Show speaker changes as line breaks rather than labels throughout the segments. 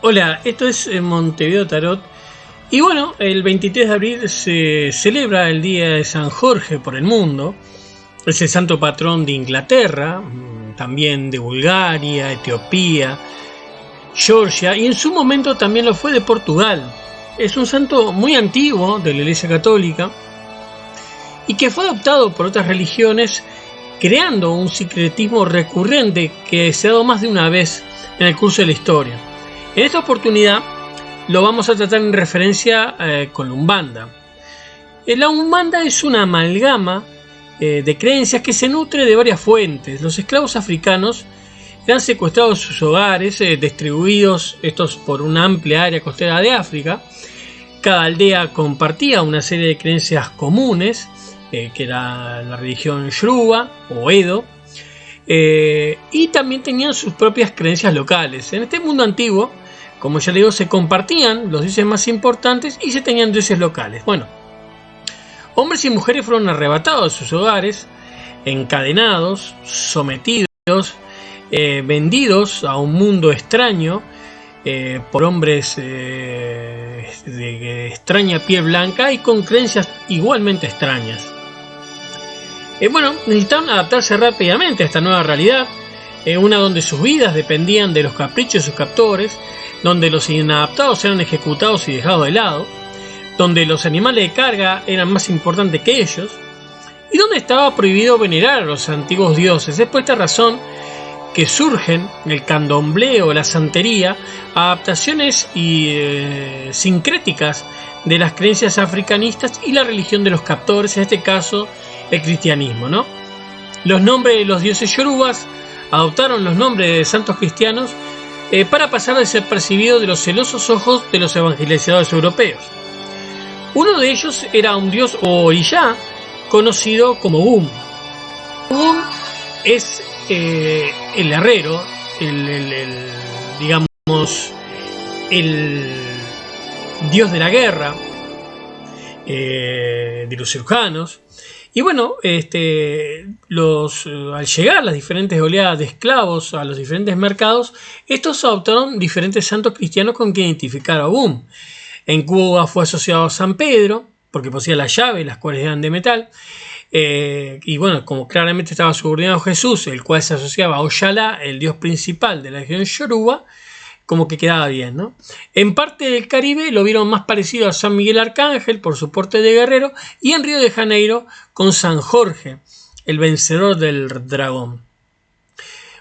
Hola, esto es Montevideo Tarot. Y bueno, el 23 de abril se celebra el Día de San Jorge por el mundo. Es el santo patrón de Inglaterra, también de Bulgaria, Etiopía, Georgia y en su momento también lo fue de Portugal. Es un santo muy antiguo de la Iglesia Católica y que fue adoptado por otras religiones, creando un sincretismo recurrente que se ha dado más de una vez en el curso de la historia. En esta oportunidad lo vamos a tratar en referencia con la Umbanda. La Umbanda es una amalgama de creencias que se nutre de varias fuentes. Los esclavos africanos eran secuestrados de sus hogares, distribuidos estos por una amplia área costera de África. Cada aldea compartía una serie de creencias comunes, que era la religión Yoruba o Edo, y también tenían sus propias creencias locales. En este mundo antiguo, como ya le digo, se compartían los dioses más importantes y se tenían dioses locales. Bueno, hombres y mujeres fueron arrebatados de sus hogares, encadenados, sometidos, vendidos a un mundo extraño por hombres de extraña piel blanca y con creencias igualmente extrañas. Bueno, necesitaban adaptarse rápidamente a esta nueva realidad, una donde sus vidas dependían de los caprichos de sus captores, donde los inadaptados eran ejecutados y dejados de lado, donde los animales de carga eran más importantes que ellos, y donde estaba prohibido venerar a los antiguos dioses. Es por esta razón que surgen el candomblé o la santería, adaptaciones sincréticas de las creencias africanistas y la religión de los captores, en este caso el cristianismo, ¿no? Los nombres de los dioses yorubas adoptaron los nombres de santos cristianos para pasar desapercibido de los celosos ojos de los evangelizadores europeos. Uno de ellos era un dios o orishá conocido como Ogún. Ogún es el herrero, digamos, el dios de la guerra, de los cirujanos. Y bueno, al llegar las diferentes oleadas de esclavos a los diferentes mercados, estos adoptaron diferentes santos cristianos con quien identificar a Ogún. En Cuba fue asociado a San Pedro, porque poseía las llaves, las cuales eran de metal. Y bueno, como claramente estaba subordinado a Jesús, el cual se asociaba a Oxalá, el dios principal de la región Yoruba, como que quedaba bien, ¿no? En parte del Caribe lo vieron más parecido a San Miguel Arcángel por su porte de guerrero, y en Río de Janeiro con San Jorge, el vencedor del dragón.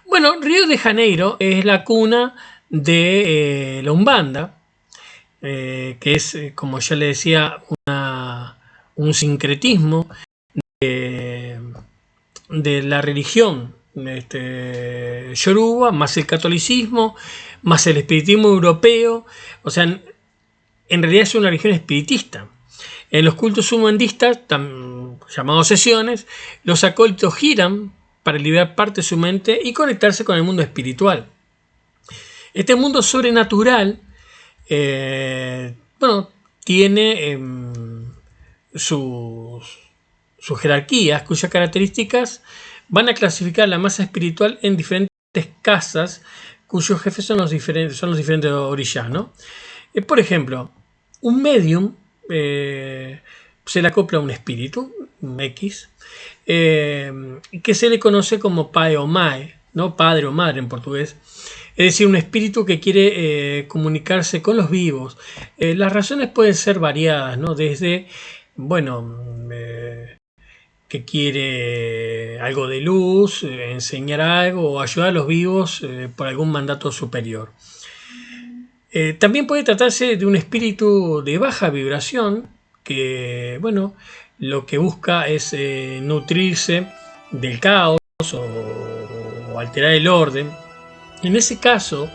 Bueno, Río de Janeiro es la cuna de la Umbanda, que es, como ya le decía, un sincretismo de la religión Yoruba, más el catolicismo, más el espiritismo europeo. O sea, en realidad es una religión espiritista. En los cultos umbandistas, llamados sesiones, los acólitos giran para liberar parte de su mente y conectarse con el mundo espiritual. Este mundo sobrenatural, bueno, tiene sus jerarquías, cuyas características van a clasificar la masa espiritual en diferentes casas, cuyos jefes son los diferentes orishas, ¿no? Por ejemplo, un medium se le acopla a un espíritu, un X, que se le conoce como Pai o Mae, ¿no? Padre o madre en portugués. Es decir, un espíritu que quiere comunicarse con los vivos. Las razones pueden ser variadas, ¿no? Desde, bueno, que quiere algo de luz, enseñar algo o ayudar a los vivos por algún mandato superior. También puede tratarse de un espíritu de baja vibración que, bueno, lo que busca es nutrirse del caos o alterar el orden. En ese caso,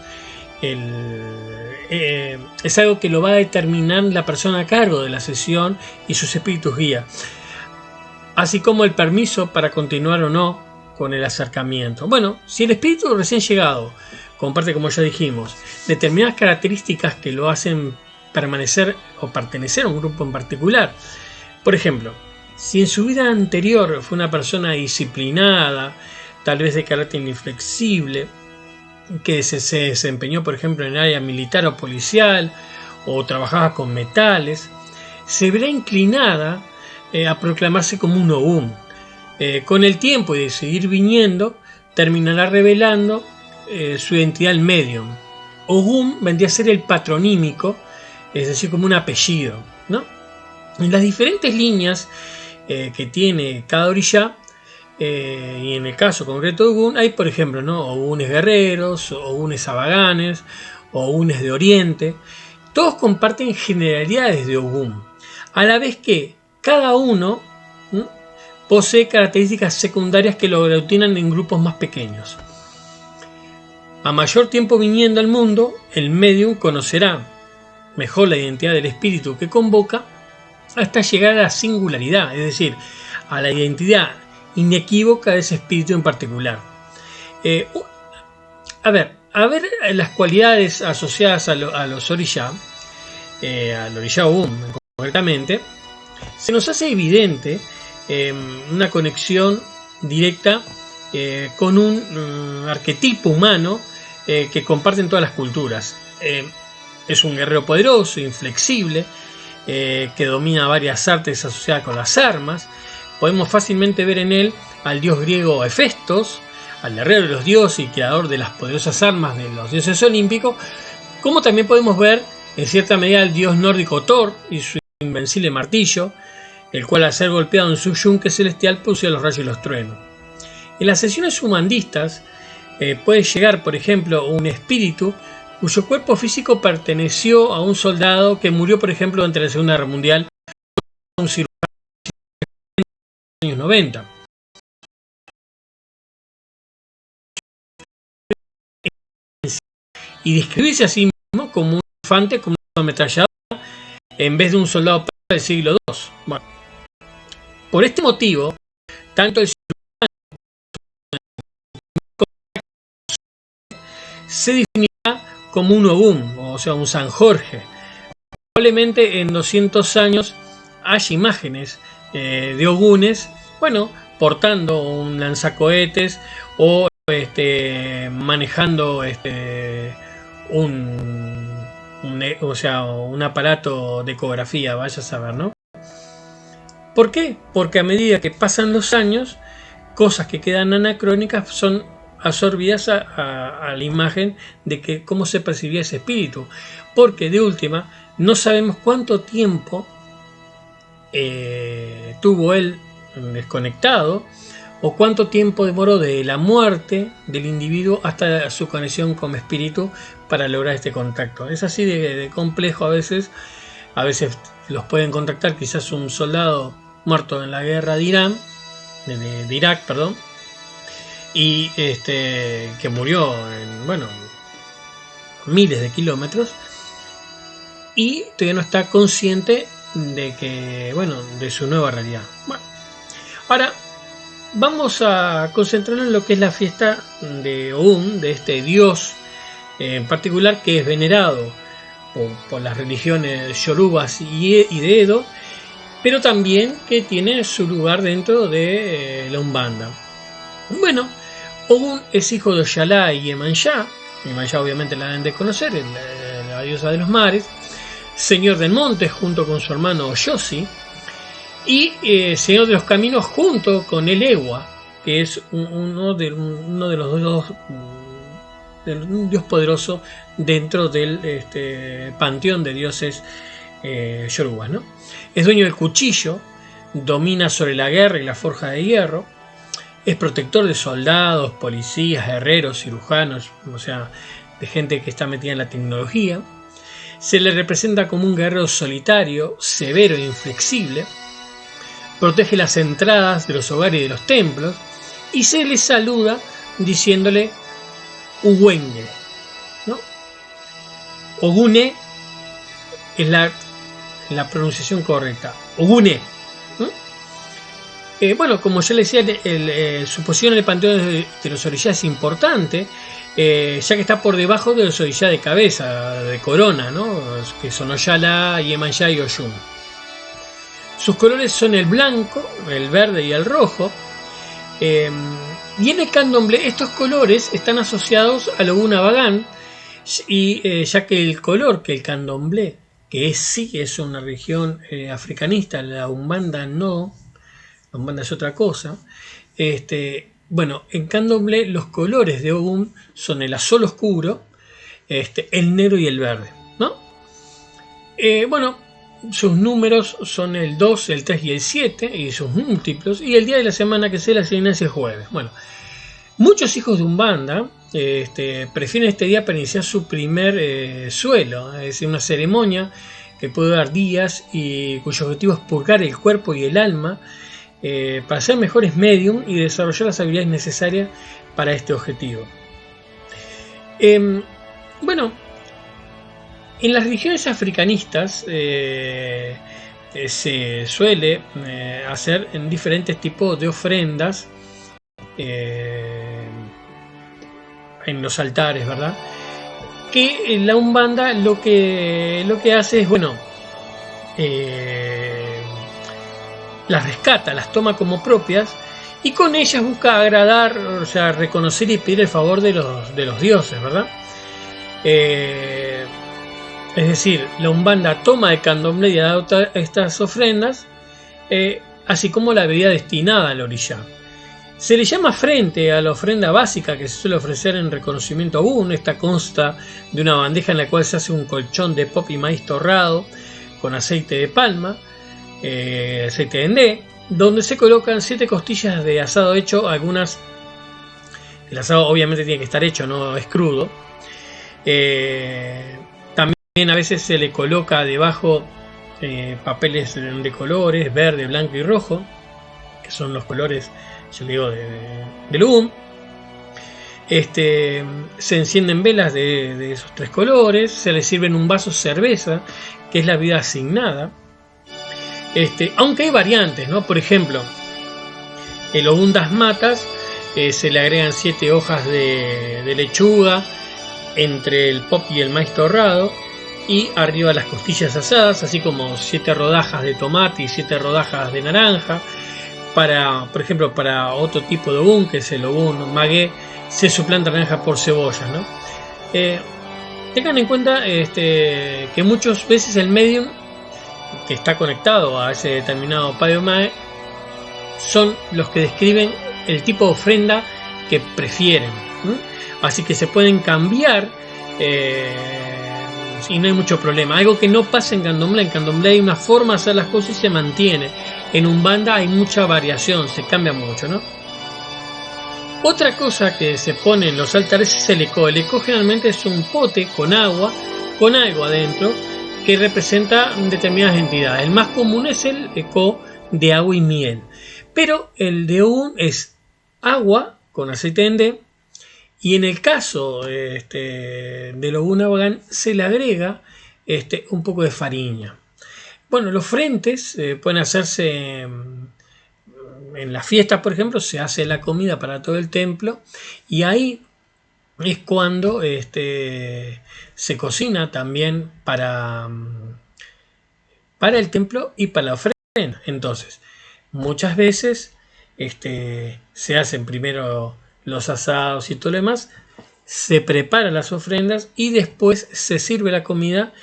es algo que lo va a determinar la persona a cargo de la sesión y sus espíritus guía, así como el permiso para continuar o no con el acercamiento. Bueno, si el espíritu recién llegado comparte, como ya dijimos, determinadas características que lo hacen permanecer o pertenecer a un grupo en particular. Por ejemplo, si en su vida anterior fue una persona disciplinada, tal vez de carácter inflexible, que se desempeñó, por ejemplo, en el área militar o policial, o trabajaba con metales, se verá inclinada a proclamarse como un Ogún. Con el tiempo y de seguir viniendo, terminará revelando su identidad al medium. Ogún vendría a ser el patronímico, es decir, como un apellido, ¿no? En las diferentes líneas que tiene cada orishá, y en el caso concreto de Ogún, hay, por ejemplo, ¿no?, Ogunes guerreros, Ogunes abaganes, Ogunes de Oriente. Todos comparten generalidades de Ogún, a la vez que cada uno posee características secundarias que lo aglutinan en grupos más pequeños. A mayor tiempo viniendo al mundo, el medium conocerá mejor la identidad del espíritu que convoca hasta llegar a la singularidad, es decir, a la identidad inequívoca de ese espíritu en particular. A ver las cualidades asociadas a los orishá, al orishá Ogún concretamente, se nos hace evidente una conexión directa con un arquetipo humano que comparten todas las culturas. Es un guerrero poderoso, inflexible, que domina varias artes asociadas con las armas. Podemos fácilmente ver en él al dios griego Hefestos, al guerrero de los dioses y creador de las poderosas armas de los dioses olímpicos, como también podemos ver en cierta medida al dios nórdico Thor y su invencible martillo, el cual al ser golpeado en su yunque celestial producía los rayos y los truenos. En las sesiones humanistas puede llegar, por ejemplo, un espíritu cuyo cuerpo físico perteneció a un soldado que murió, por ejemplo, durante la Segunda Guerra Mundial, un cirujano en los años 90. Y describirse a sí mismo como un infante, como una ametralladora, en vez de un soldado del siglo II. Bueno, por este motivo, tanto el se definirá como un Ogún, o sea, un San Jorge. Probablemente en 200 años haya imágenes de Ogunes, bueno, portando un lanzacohetes o manejando un aparato de ecografía, vaya a saber, ¿no? ¿Por qué? Porque a medida que pasan los años, cosas que quedan anacrónicas son absorbidas a la imagen de que cómo se percibía ese espíritu, porque de última no sabemos cuánto tiempo tuvo él desconectado o cuánto tiempo demoró de la muerte del individuo hasta su conexión con espíritu para lograr este contacto. Es así de complejo a veces los pueden contactar quizás un soldado muerto en la guerra de Irak, perdón, y que murió en, bueno, miles de kilómetros y todavía no está consciente de que, bueno, de su nueva realidad. Bueno, ahora vamos a concentrarnos en lo que es la fiesta de Ogún, de este dios en particular que es venerado por las religiones yorubas y de Edo, pero también que tiene su lugar dentro de la Umbanda. Bueno, Ogún es hijo de Oxalá y Iemanjá. Iemanjá obviamente la deben de conocer, la diosa de los mares, señor del monte junto con su hermano Oyosi, y señor de los caminos junto con el Ewa, que es uno de los dos, un dios poderoso dentro del panteón de dioses yorubas, ¿no? Es dueño del cuchillo, domina sobre la guerra y la forja de hierro, es protector de soldados, policías, herreros, cirujanos, o sea, de gente que está metida en la tecnología. Se le representa como un guerrero solitario, severo e inflexible. Protege las entradas de los hogares y de los templos. Y se le saluda diciéndole Uwenge, ¿no? Ogune es la pronunciación correcta. Ogune. Bueno, como ya le decía, su posición en el panteón de los orishá es importante, ya que está por debajo de los orishá de cabeza, de corona, ¿no? Que son Oxalá, Iemanjá y Oyun. Sus colores son el blanco, el verde y el rojo. Y en el candomblé estos colores están asociados al Ogún Abagán, y ya que el color que el candomblé, que sí es una religión africanista, la Umbanda no, la Umbanda es otra cosa. Bueno, en candomblé los colores de Ogún son el azul oscuro, el negro y el verde, ¿no? Bueno, sus números son el 2, el 3 y el 7, y sus múltiplos, y el día de la semana que se le asigna es el jueves. Bueno, muchos hijos de Umbanda prefieren este día para iniciar su primer suelo, es decir, una ceremonia que puede dar días y cuyo objetivo es purgar el cuerpo y el alma para ser mejores medium y desarrollar las habilidades necesarias para este objetivo. Bueno, en las religiones africanistas se suele hacer en diferentes tipos de ofrendas en los altares, ¿verdad? Que la Umbanda lo que hace es, bueno, las rescata, las toma como propias y con ellas busca agradar, o sea, reconocer y pedir el favor de los dioses, ¿verdad? Es decir, la Umbanda toma el candomblé y adopta estas ofrendas, así como la bebida destinada al orishá. Se le llama frente a la ofrenda básica que se suele ofrecer en reconocimiento a Ogún. Esta consta de una bandeja en la cual se hace un colchón de pop y maíz torrado con aceite de palma, aceite de ndé, donde se colocan 7 costillas de asado hecho, algunas, el asado obviamente tiene que estar hecho, no es crudo. También a veces se le coloca debajo papeles de colores, verde, blanco y rojo, que son los colores, yo le digo, del Ogún. Se encienden velas de esos 3 colores, se le sirve en un vaso cerveza, que es la bebida asignada. Aunque hay variantes, ¿no? Por ejemplo, el Ogún das Matas, se le agregan 7 hojas de lechuga entre el pop y el maíz torrado, y arriba las costillas asadas, así como 7 rodajas de tomate y 7 rodajas de naranja. Por ejemplo, para otro tipo de Ogún, que es el Ogún Magué, se suplanta naranja por cebollas, ¿no? Tengan en cuenta que muchas veces el medium que está conectado a ese determinado Padre Mae son los que describen el tipo de ofrenda que prefieren, ¿no? Así que se pueden cambiar y no hay mucho problema. Algo que no pasa en candomblé. En candomblé hay una forma de hacer las cosas y se mantiene. En Umbanda hay mucha variación, se cambia mucho, ¿no? Otra cosa que se pone en los altares es el eco. El eco generalmente es un pote con agua, con algo adentro, que representa determinadas entidades. El más común es el eco de agua y miel. Pero el de Ogún es agua con aceite de ndé, y en el caso del Ogún Abagán se le agrega un poco de farina. Bueno, los frentes pueden hacerse en las fiestas, por ejemplo, se hace la comida para todo el templo, y ahí es cuando se cocina también para el templo y para la ofrenda. Entonces, muchas veces se hacen primero los asados y todo lo demás, se preparan las ofrendas y después se sirve la comida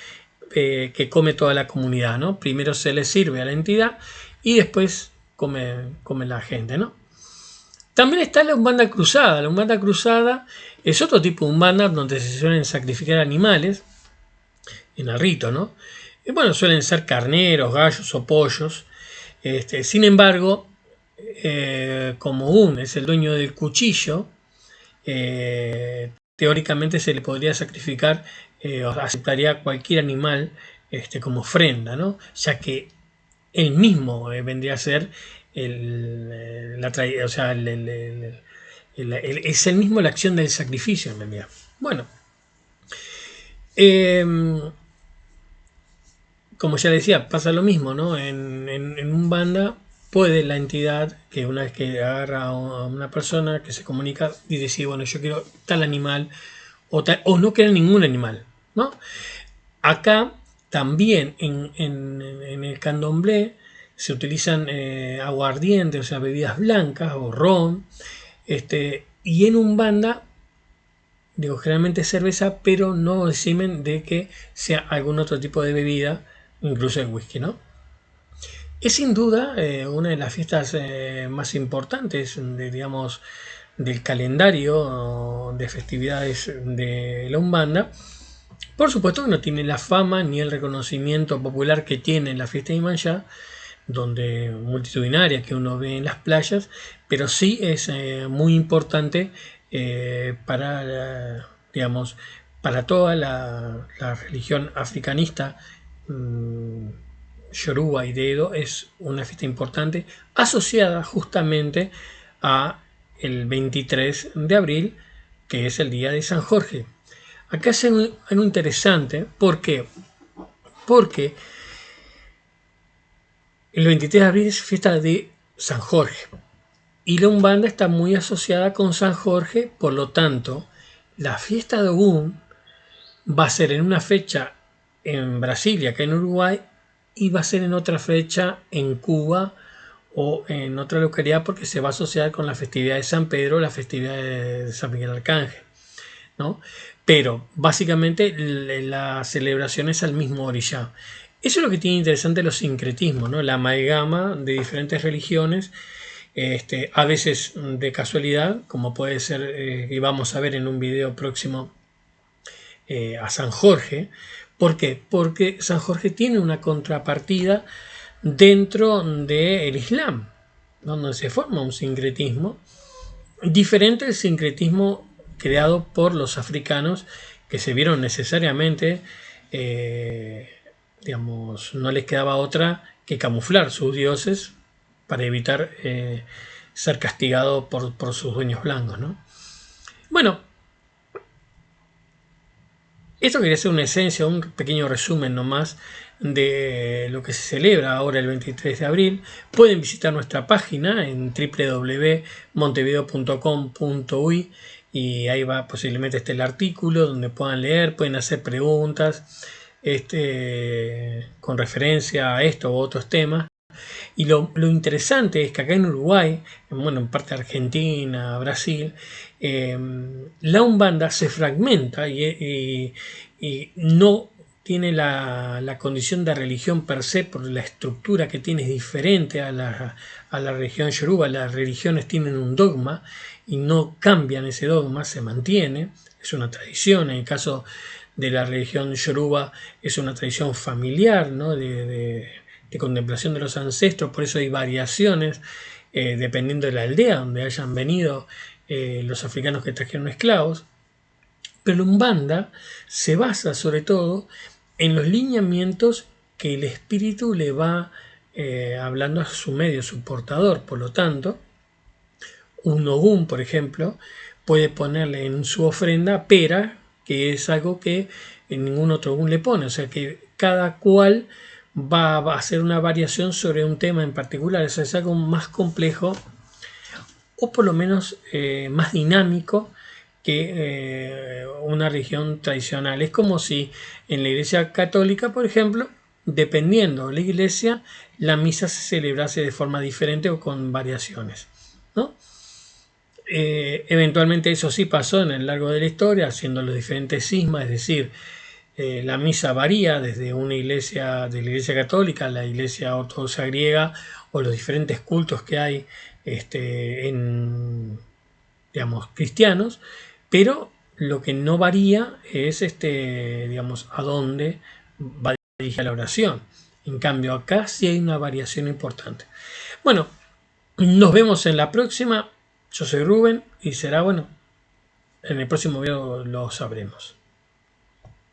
que come toda la comunidad, ¿no? Primero se le sirve a la entidad y después come la gente, ¿no? También está la Umbanda Cruzada. La Umbanda Cruzada es otro tipo de Umbanda donde se suelen sacrificar animales en el rito, ¿no? Y bueno, suelen ser carneros, gallos o pollos. Sin embargo, como Ogún es el dueño del cuchillo, teóricamente se le podría sacrificar o aceptaría cualquier animal como ofrenda, ¿no? Ya que él mismo vendría a ser o sea, es el mismo la acción del sacrificio en realidad. Bueno, como ya decía, pasa lo mismo, ¿no? En Umbanda puede la entidad, que una vez que agarra a una persona que se comunica y decide, bueno, yo quiero tal animal o no quiero ningún animal, ¿no? Acá también en el candomblé se utilizan aguardientes, o sea, bebidas blancas o ron, Y en Umbanda, digo, generalmente es cerveza, pero no eximen de que sea algún otro tipo de bebida, incluso el whisky, ¿no? Es sin duda una de las fiestas más importantes, digamos, del calendario de festividades de la Umbanda. Por supuesto que no tiene la fama ni el reconocimiento popular que tiene la fiesta de Iemanjá, donde multitudinaria que uno ve en las playas, pero sí es muy importante para, digamos, para toda la religión africanista. Yoruba y de Edo es una fiesta importante asociada justamente a el 23 de abril, que es el día de San Jorge. Acá es algo interesante, ¿por qué? Porque el 23 de abril es fiesta de San Jorge y la Umbanda está muy asociada con San Jorge, por lo tanto, la fiesta de Ogún va a ser en una fecha en Brasilia, acá en Uruguay, y va a ser en otra fecha en Cuba o en otra localidad, porque se va a asociar con la festividad de San Pedro, la festividad de San Miguel Arcángel, ¿no? Pero básicamente la celebración es al mismo orilla. Eso es lo que tiene interesante los sincretismos, ¿no? La amalgama de diferentes religiones, a veces de casualidad, como puede ser, y vamos a ver en un video próximo, a San Jorge. ¿Por qué? Porque San Jorge tiene una contrapartida dentro del Islam, donde se forma un sincretismo diferente del sincretismo creado por los africanos, que se vieron necesariamente, digamos, no les quedaba otra que camuflar sus dioses para evitar ser castigados por sus dueños blancos, ¿no? Bueno, esto quería ser una esencia, un pequeño resumen nomás de lo que se celebra ahora el 23 de abril. Pueden visitar nuestra página en www.montevideo.com.uy y ahí va, posiblemente esté el artículo donde puedan leer, pueden hacer preguntas con referencia a esto u otros temas. Y lo interesante es que acá en Uruguay, bueno, en parte Argentina, Brasil, la Umbanda se fragmenta y no tiene la condición de religión per se, por la estructura que tiene es diferente a la religión yoruba. Las religiones tienen un dogma y no cambian ese dogma, se mantiene, es una tradición. En el caso de la religión yoruba es una tradición familiar, ¿no? de contemplación de los ancestros, por eso hay variaciones dependiendo de la aldea donde hayan venido los africanos que trajeron esclavos. Pero la Umbanda se basa sobre todo en los lineamientos que el espíritu le va hablando a su medio, su portador. Por lo tanto, un Ogún, por ejemplo, puede ponerle en su ofrenda pera, que es algo que ningún otro Ogún le pone. O sea que cada cual va a hacer una variación sobre un tema en particular. Eso es algo más complejo o por lo menos más dinámico que una religión tradicional. Es como si en la iglesia católica, por ejemplo, dependiendo de la iglesia, la misa se celebrase de forma diferente o con variaciones, ¿no? Eventualmente eso sí pasó en el largo de la historia, haciendo los diferentes cismas, es decir, la misa varía desde una iglesia, de la iglesia católica a la iglesia ortodoxa griega, o los diferentes cultos que hay en, digamos, cristianos, pero lo que no varía es digamos, a dónde va dirigida la oración. En cambio, acá sí hay una variación importante. Bueno, nos vemos en la próxima. Yo soy Rubén y será, bueno, en el próximo video lo sabremos.